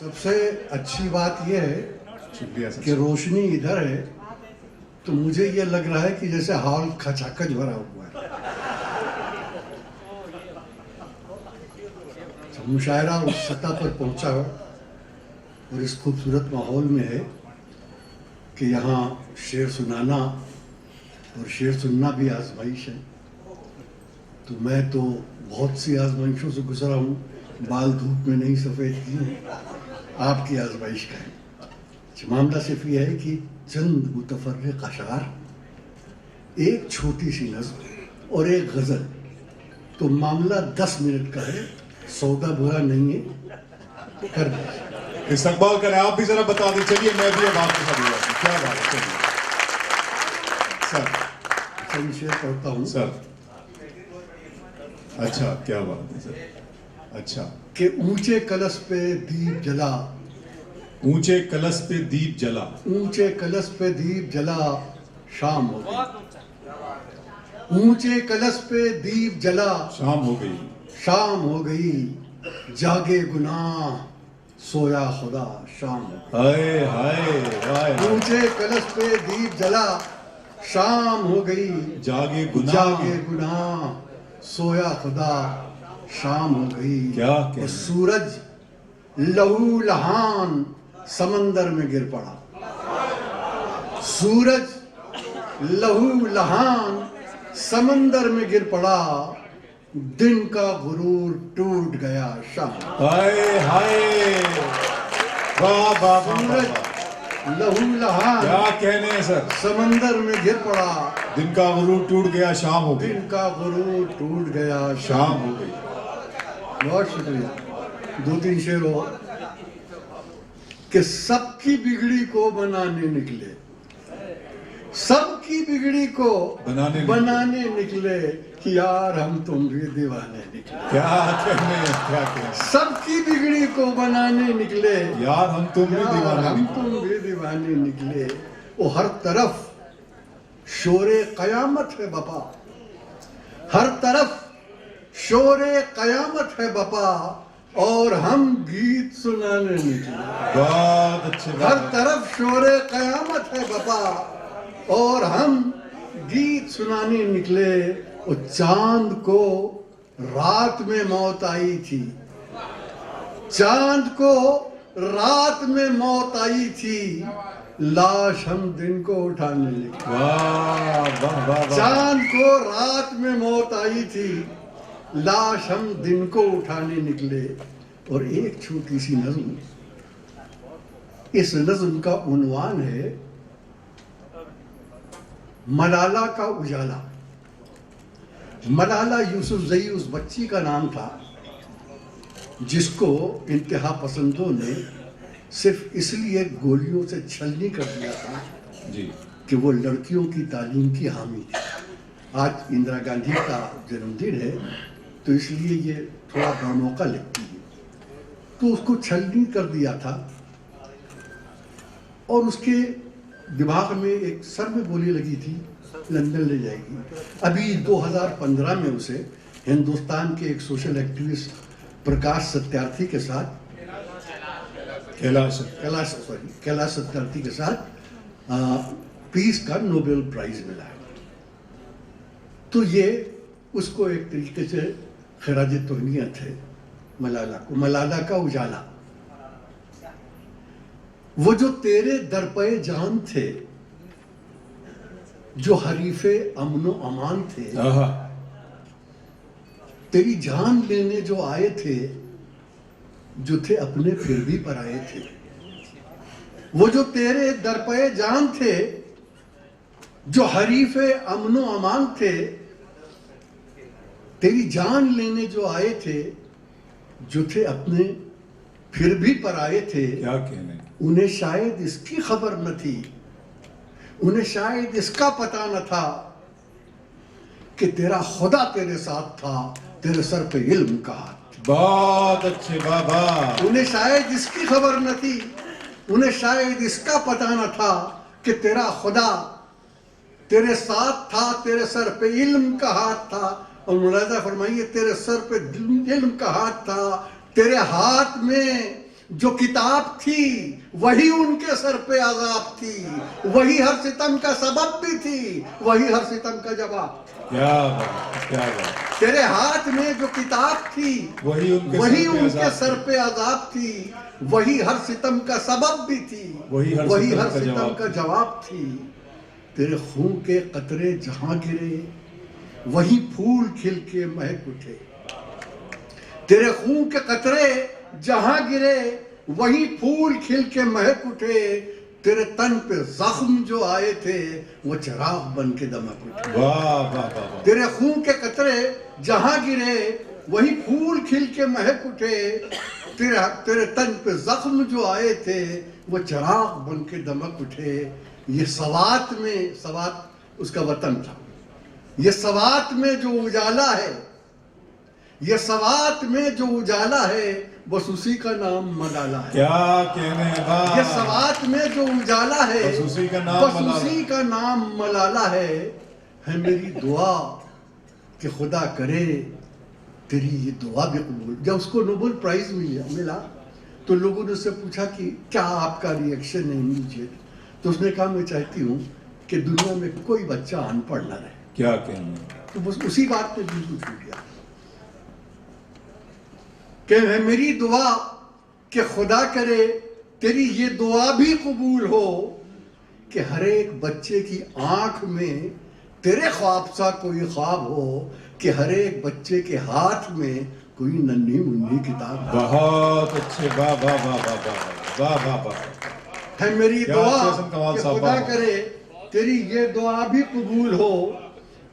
सबसे अच्छी बात यह है शुक्रिया सर। कि रोशनी इधर है तो मुझे ये लग रहा है कि जैसे हॉल खचाखच भरा हुआ है। तो मुशायरा उस सतह पर पहुंचा है और इस खूबसूरत माहौल में है कि यहाँ शेर सुनाना और शेर सुनना भी आजमाइश है। तो मैं तो बहुत सी आजमाइशों से गुजरा हूँ, बाल धूप में नहीं सफ़ेद किए, आपकी आजमाइश का है। मामला सिर्फ ये है कि चंद मुतफर्रिक़ अशार, एक छोटी सी नज़्म और एक गज़ल, तो मामला 10 मिनट का है, सौदा बुरा नहीं है, कर दे। इस्तकबाल करें, आप भी जरा बता दें। चलिए मैं भी अब आपके साथ हुआ। क्या बात है। चलिए सर, शेर पढ़ता हूँ सर। अच्छा, क्या बात है सर। अच्छा, कि ऊंचे कलश पे दीप जला, ऊंचे कलश पे दीप जला, ऊंचे कलश पे दीप जला, शाम हो गई। ऊंचे कलश पे दीप जला, शाम हो गई। शाम हो गई। जागे गुनाह, सोया खुदा, शाम हो हाय हाय हाय। गई। ऊंचे कलश पे दीप जला, शाम हो गई। जागे गुनाह, जागे गुनाह, सोया खुदा, शाम हो गई। क्या और सूरज लहू लहान समंदर में गिर पड़ा। सूरज लहू लहान समंदर में गिर पड़ा। दिन का गुरूर टूट गया, शाम। हाय हाय। वाह वाह वाह। सूरज लहू लहान क्या कहने हैं सर। समंदर में गिर पड़ा। दिन का गुरूर टूट गया, शाम हो गई। दिन का गुरूर टूट गया, शाम हो गई। बहुत शुक्रिया। 2-3 शेर हो कि सबकी बिगड़ी को बनाने निकले, सबकी बिगड़ी को बनाने निकले कि यार हम तुम भी दीवाने निकले। क्या कहने हैं, क्या कहने। सबकी बिगड़ी को बनाने निकले, यार हम तुम भी यार दीवाने हम निकले। तुम भी दीवाने निकले। वो हर तरफ शोरे कयामत है बपा, हर तरफ शोरे कयामत है बपा, और हम गीत सुनाने निकले। बहुत अच्छे। हर तरफ शोरे कयामत है बपा, और हम गीत सुनाने निकले। और चांद को रात में मौत आई थी, चांद को रात में मौत आई थी, लाश हम दिन को उठाने निकले। वाह वाह वाह। चांद को रात में मौत आई थी, लाश हम दिन को उठाने निकले। और एक छोटी सी नज़्म, इस नज़्म का उन्वान है मलाला का उजाला। मलाला यूसुफजई उस बच्ची का नाम था जिसको इंतहा पसंदों ने सिर्फ इसलिए गोलियों से छलनी कर दिया था जी कि वो लड़कियों की तालीम की हामी थी। आज इंदिरा गांधी का जन्मदिन है तो इसलिए ये थोड़ा बामौका लगती है, तो उसको छलनी कर दिया था। और उसके दिमाग में एक सर में गोली लगी थी, लंदन ले जाएगी। अभी 2015 में उसे हिंदुस्तान के एक सोशल एक्टिविस्ट प्रकाश सत्यार्थी के साथ, कैलाश सत्यार्थी के साथ पीस का नोबेल प्राइज मिला है। तो ये उसको एक तरीके से खराज तोहनीयत है मलाला को। मलाला का उजाला, वो जो तेरे दरपे जान थे, जो हरीफे अमनो अमान थे, तेरी जान लेने जो आए थे, जो थे अपने फिर भी पराए थे। वो जो तेरे दरपे जान थे, जो हरीफे अमनो अमान थे, तेरी जान लेने जो आए थे, जो थे अपने फिर भी पराए थे। क्या कहने। उन्हें शायद इसकी खबर न थी, उन्हें शायद इसका पता न था कि तेरा खुदा तेरे साथ था, तेरे सर पे इल्म का हाथ। बहुत अच्छे बाबा। उन्हें शायद इसकी खबर न थी, उन्हें शायद इसका पता न था कि तेरा खुदा तेरे साथ था, तेरे सर पे इल्म का हाथ था। और मुलाजा फरमाइए, तेरे सर पे इल्म का हाथ था, तेरे हाथ में जो किताब थी वही उनके सर पे अजाब थी, वही हर सितम का सबब भी थी, वही हर सितम का जवाब। क्या बात, क्या बात। तेरे हाथ में जो किताब थी वही उनके सर पे अजाब थी, वही हर सितम का सबब भी थी, वही हर सितम का जवाब थी। तेरे खून के कतरे जहां गिरे वही फूल खिल के महक उठे, तेरे खून के कतरे जहां गिरे वही फूल खिल के महक उठे, तेरे तन पे जख्म जो आए थे वो चिराग बन के दमक उठे। वाह वाह वाह। तेरे खून के कतरे जहां गिरे वही फूल खिल के महक उठे, तेरे तन पे जख्म जो आए थे वो चिराग बन के दमक उठे। ये सवात में, सवात उसका वतन था, ये सवात में जो उजाला है, ये सवात में जो उजाला है बस उसी का नाम मलाला है। क्या कहने वाह। ये सवात में जो उजाला है बस उसी का नाम मलाला है मेरी दुआ कि खुदा करे तेरी ये दुआ भी कबूल। जब उसको नोबेल प्राइज मिला तो लोगों ने उससे पूछा कि क्या आपका रिएक्शन है मुझे, तो उसने कहा मैं चाहती हूँ कि दुनिया में कोई बच्चा अनपढ़ ना रहे। क्या कहने। तो बस उसी बात पे दिल छूट गया कि है मेरी दुआ कि खुदा करे तेरी ये दुआ भी कबूल हो कि हर एक बच्चे की आंख में तेरे ख्वाब सा कोई ख्वाब हो, कि हर एक बच्चे के हाथ में कोई नन्ही मुन्नी किताब। बहुत अच्छे, वाह वाह वाह वाह वाह वाह वाह वाह। है मेरी दुआ कि खुदा करे तेरी ये दुआ भी कबूल हो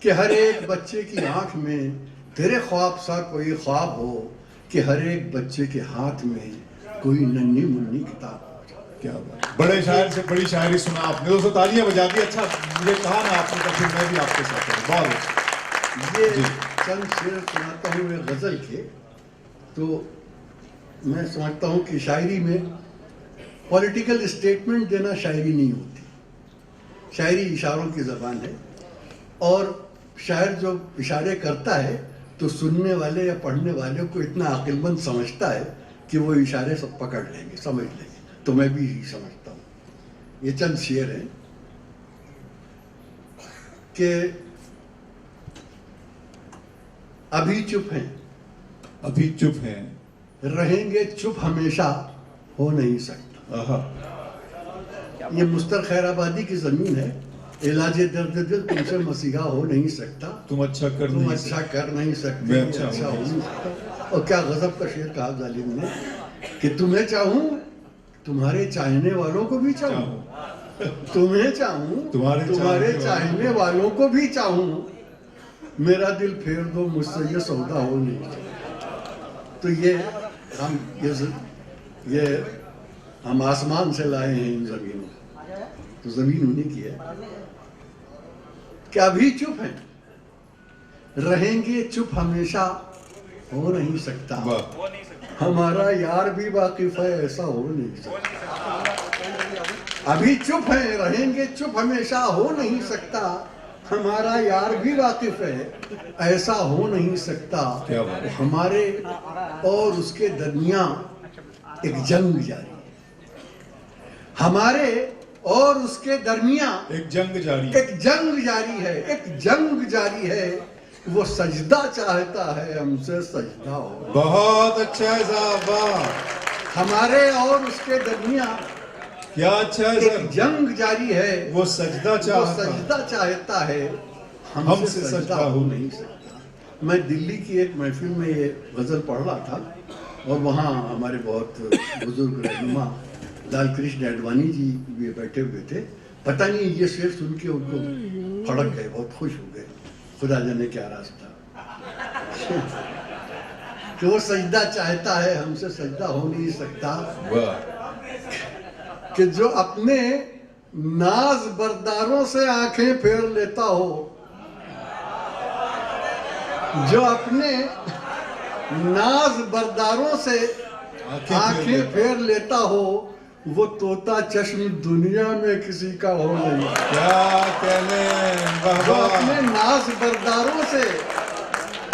कि हर एक बच्चे की आंख में तेरे ख्वाब सा कोई ख्वाब हो, कि हर एक बच्चे के हाथ में कोई नन्ही मुन्नी किताब। क्या बात। बड़े शायर से बड़ी शायरी सुना आपने, दोस्तों तालियां बजा दी। अच्छा मुझे कहा ना आपने, तो फिर मैं भी आपके साथ हूँ। बहुत ये चंद शेर सुनाता हूँ मैं गजल के, तो मैं समझता हूँ कि शायरी में पॉलिटिकल स्टेटमेंट देना शायरी नहीं होती, शायरी इशारों की ज़बान है, और शायर जो इशारे करता है तो सुनने वाले या पढ़ने वाले को इतना अक्लमंद समझता है कि वो इशारे सब पकड़ लेंगे, समझ लेंगे। तो मैं भी यही समझता हूँ। ये चंद शेर हैं कि अभी चुप हैं, अभी चुप हैं, रहेंगे चुप हमेशा हो नहीं सकता। ये मुस्तर खैराबादी की जमीन है। इलाजे दर्द दिल तुमसे मसीहा हो नहीं सकता, तुम अच्छा कर नहीं सकते, मैं अच्छा हो नहीं सकता। और क्या गजब का शेर कहा जालिम ने कि तुम्हें चाहूं तुम्हारे चाहने वालों को भी चाहूं, तुम्हें चाहूं तुम्हारे चाहने वालों को भी चाहूं, मेरा दिल फेर दो मुझसे ये सौदा हो नहीं सकता। तो ये हम आसमान से लाए हैं इन जमीनों, तो जमीन उन्हीं की है। क्या अभी चुप हैं, रहेंगे चुप हमेशा हो नहीं सकता, हमारा यार भी वाकिफ है ऐसा हो नहीं सकता। अभी चुप हैं, रहेंगे चुप हमेशा हो नहीं सकता, हमारा यार भी वाकिफ है ऐसा हो नहीं सकता। हमारे और उसके दरमियान एक जंग जारी है, हमारे और उसके दरमियान एक जंग जारी है। वो सजदा चाहता है हमसे सजदा हो। बहुत अच्छा है साहब, वाह। हमारे और उसके दरमियान क्या अच्छा है एक जंग जारी है, वो सजदा चाहता है हमसे सजदा हो नहीं सकता। मैं दिल्ली की एक महफिल में ये गजल पढ़ रहा था, और वहाँ हमारे बहुत बुजुर्ग रहनुमा लाल कृष्ण अडवाणी जी भी बैठे हुए थे। पता नहीं ये शेर सुन के उनको फड़क गए, बहुत खुश हो गए, खुदा जाने क्या रास्ता कि वो सजदा चाहता है हमसे सजदा हो नहीं सकता। कि जो अपने नाज बरदारों से आंखें फेर लेता हो, जो अपने नाज बरदारों से आंखें फेर लेता हो, वो तोता चश्म दुनिया में किसी का हो नहीं। क्या कहने। जो अपने नाज बरदारों से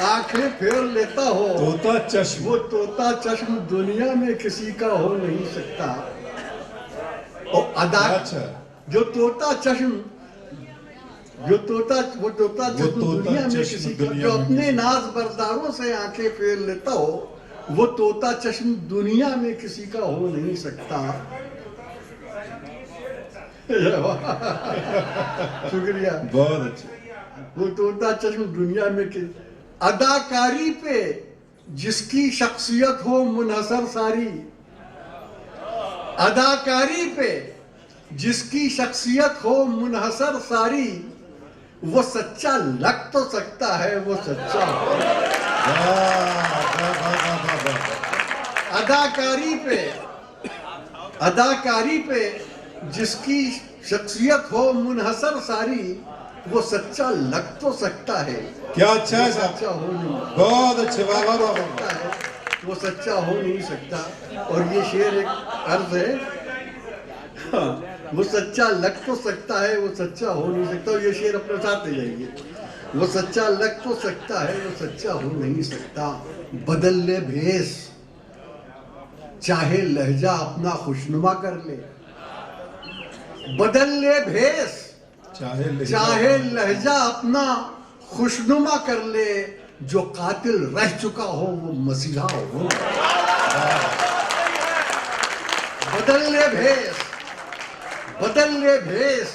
आंखें फेर लेता हो तोता चश्म। वो तोता चश्म दुनिया में किसी का हो नहीं सकता। और अदा अच्छा, जो तोता चश्म वो तोता चश्म दुनिया में चश्म किसी का, दुनिया जो में अपने किसी- नाज बरदारों से आंखें फेर लेता हो वो तोता चश्म दुनिया में किसी का हो नहीं सकता। शुक्रिया। बहुत अच्छे। वो तोता चश्म दुनिया में कि अदाकारी पे जिसकी शख्सियत हो मुनहसर सारी, अदाकारी पे जिसकी शख्सियत हो मुनहसर सारी, वो सच्चा लग तो सकता है वो सच्चा हो। अदाकारी पे जिसकी शख्सियत हो मुनहसर सारी, वो सच्चा लग तो सकता है क्या अच्छा है साहब, सच्चा हो नहीं बहुत अच्छे। वाह वाह वाह सकता वाह। है, वो सच्चा हो नहीं सकता। और ये शेर एक अर्ज है, हाँ, वो सच्चा लग तो सकता है वो सच्चा हो नहीं सकता। और ये शेर अपने साथ ले जाइए, वो सच्चा लग तो सकता है वो सच्चा हो नहीं सकता। बदल ले भेस चाहे लहजा अपना खुशनुमा कर ले, बदल ले भेस चाहे लहजा अपना खुशनुमा कर ले, जो कातिल रह चुका हो वो मसीहा हो। बदल ले भेस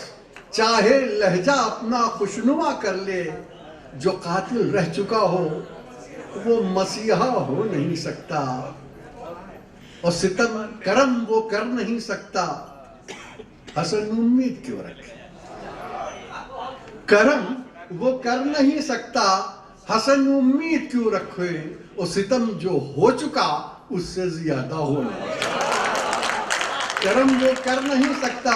चाहे लहजा अपना खुशनुमा कर ले, जो कातिल रह चुका हो वो मसीहा हो नहीं सकता। और सितम करम वो कर नहीं सकता, हसन उम्मीद क्यों रखे। करम वो कर नहीं सकता, हसन उम्मीद क्यों रखे। और सितम जो हो चुका उससे ज्यादा हो नहीं। करम वो कर नहीं सकता,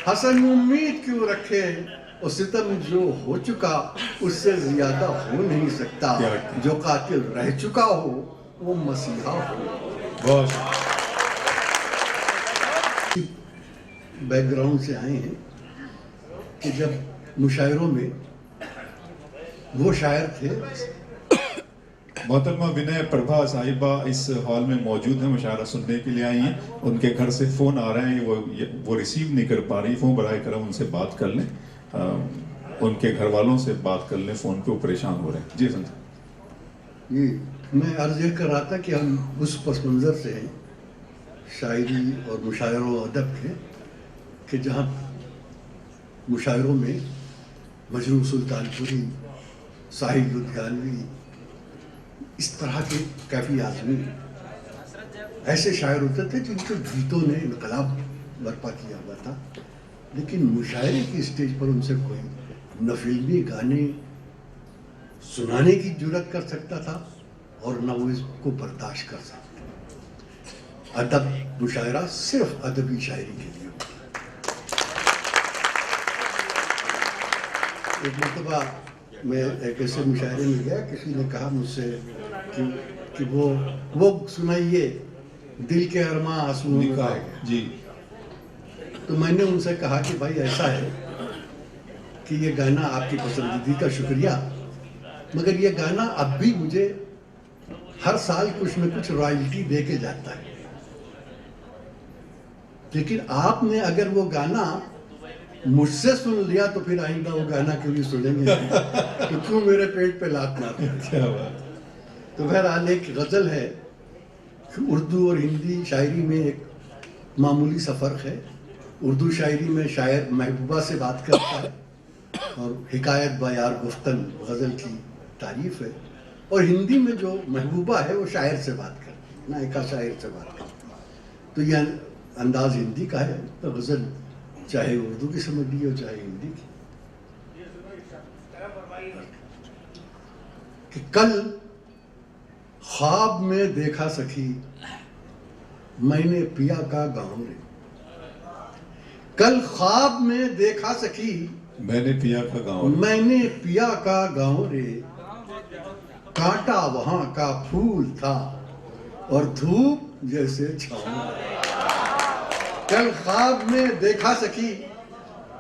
हसन उम्मीद क्यों रखे। और सितम जो हो चुका उससे ज्यादा हो नहीं सकता। जो कातिल रह चुका हो वो मसीहा हो। बहुत बैकग्राउंड से आए हैं कि जब मुशायरों में वो शायर थे। मोहतरमा विनय प्रभा साहिबा इस हॉल में मौजूद हैं, मुशायरा सुनने के लिए आई हैं। उनके घर से फ़ोन आ रहे हैं, वो रिसीव नहीं कर पा रही फ़ोन। बराए करम उनसे बात कर लें, उनके घर वालों से बात कर लें, फ़ोन पे वो परेशान हो रहे हैं। जी संजय ये मैं अर्ज ये कर रहा था कि हम उस पस मंज़र से हैं शायरी और मुशायरों अदब के, कि जहाँ मुशायरों में मजनू सुल्तानपुरी, साहिब लुधियानवी, इस तरह के काफ़ी आदमी ऐसे शायर होते थे जिनके गीतों ने इनकलाब बर्पा किया हुआ था। लेकिन मुशायरे की स्टेज पर उनसे कोई न फिल्मी गाने सुनाने की जुर्रत कर सकता था और न वो इसको बर्दाश्त कर सकता। अदब मुशायरा सिर्फ अदबी शायरी के लिए। एक मरतबा मैं एक ऐसे मुशायरे में गया, किसी ने कहा मुझसे कि वो सुनाइए दिल के अरमा आंसुओं में बह गए। जी। तो मैंने उनसे कहा कि भाई ऐसा है कि ये गाना आपकी पसंदीदा का शुक्रिया, मगर ये गाना अब भी मुझे हर साल कुछ न कुछ रॉयल्टी दे के जाता है। लेकिन आपने अगर वो गाना मुझसे सुन लिया तो फिर आइंदा वो गाना क्यों नहीं सुनेंगे, तो क्यों मेरे पेट पे लात मारते। क्या बात। तो बहरहाल एक गज़ल है कि उर्दू और हिंदी शायरी में एक मामूली सा फ़र्क है। उर्दू शायरी में शायर महबूबा से बात करता है और हिकायत बायार गुफ्तन गज़ल की तारीफ़ है, और हिंदी में जो महबूबा है वो शायर से बात करती है, नायका शायर से बात करती है। तो यह अंदाज़ हिंदी का है, तो गज़ल चाहे उर्दू की समझ ली हो चाहे हिंदी की। कि कल ख्वाब में देखा सखी मैंने पिया का गाँव रे, कल ख्वाब में देखा सखी मैंने पिया का गाँव, मैंने पिया का गाँव रे, कांटा वहां का फूल था और धूप जैसे छाँव। कल ख्वाब में देखा सखी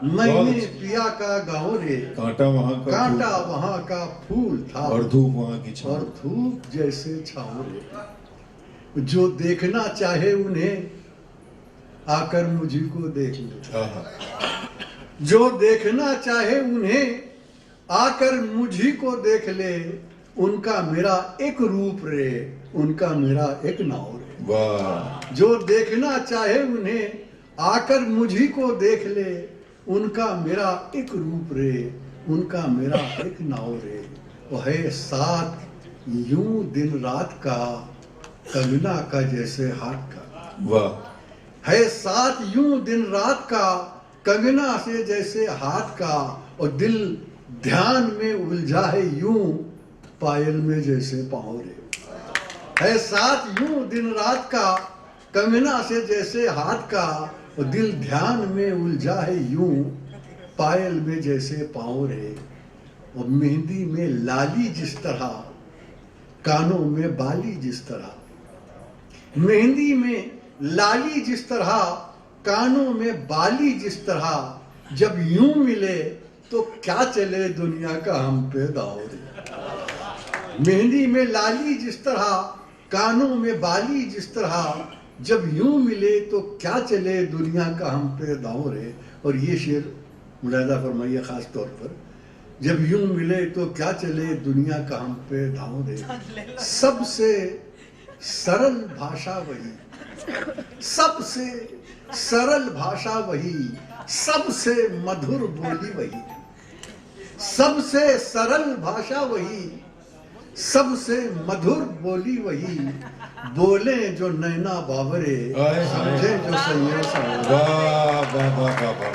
मैंने पिया का गाँव रे, कांटा वहाँ का कांटा वहाँ का फूल था, और धूप वहाँ की और छाँव। धूप जैसे छाँव रे। जो देखना चाहे उन्हें आकर मुझी को देख ले, आहा, जो देखना चाहे उन्हें आकर मुझी को देख ले। उनका मेरा एक रूप रे, उनका मेरा एक नाव रे। वाह, जो देखना चाहे उन्हें आकर मुझी को देख ले। उनका मेरा एक रूप रे, उनका मेरा एक नाव रे। वो है साथ यूं दिन रात का, कंगना का जैसे हाथ का। वाह, है साथ यूं दिन रात का, कंगना से जैसे हाथ का। और दिल ध्यान में उलझा है यूं, पायल में जैसे पाँव रे। है साथ यूं दिन रात का, कंगना से जैसे हाथ का। और दिल ध्यान में उलझा है यूं, पायल में जैसे पाँव रे। और मेहंदी में लाली जिस तरह, कानों में बाली जिस तरह। मेहंदी में लाली जिस तरह, कानों में बाली जिस तरह। जब यूं मिले तो क्या चले दुनिया का हम पे दाव रे। मेहंदी में लाली जिस तरह, कानों में बाली जिस तरह। जब यूं मिले तो क्या चले दुनिया का हम पे दाव रे। और ये शेर मुलाहिजा फरमाइए खास तौर पर, जब यूं मिले तो क्या चले दुनिया का हम पे दाव रे। सबसे सरल भाषा वही, सबसे सरल भाषा वही, सबसे मधुर बोली वही। सबसे सरल भाषा वही, सबसे मधुर बोली वही। बोले जो नैना बावरे, समझे जो सैया सावरे। वाह, वाह, वाह, वाह, वाह।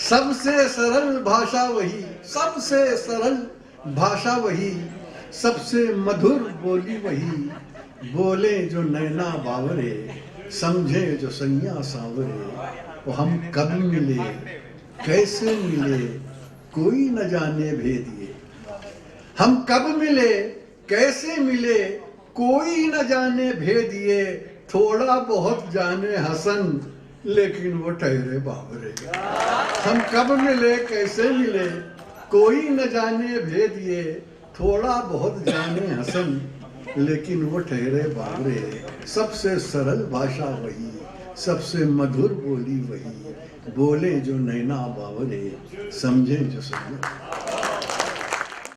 सबसे सरल भाषा वही, सबसे सरल भाषा वही, सबसे मधुर बोली वही। बोले जो नैना बावरे, समझे जो सैया सावरे। वो हम कब मिले, कैसे मिले, कोई न जाने भेदिए। हम कब मिले, कैसे मिले, कोई न जाने भेदिए। थोड़ा बहुत जाने हसन, लेकिन वो ठहरे बावरे। हम कब मिले, कैसे मिले, कोई न जाने भेदिए। थोड़ा बहुत जाने हसन, लेकिन वो ठहरे बावरे। सबसे सरल भाषा वही, सबसे मधुर बोली वही। बोले जो नैना बावरे, समझे जो सैया।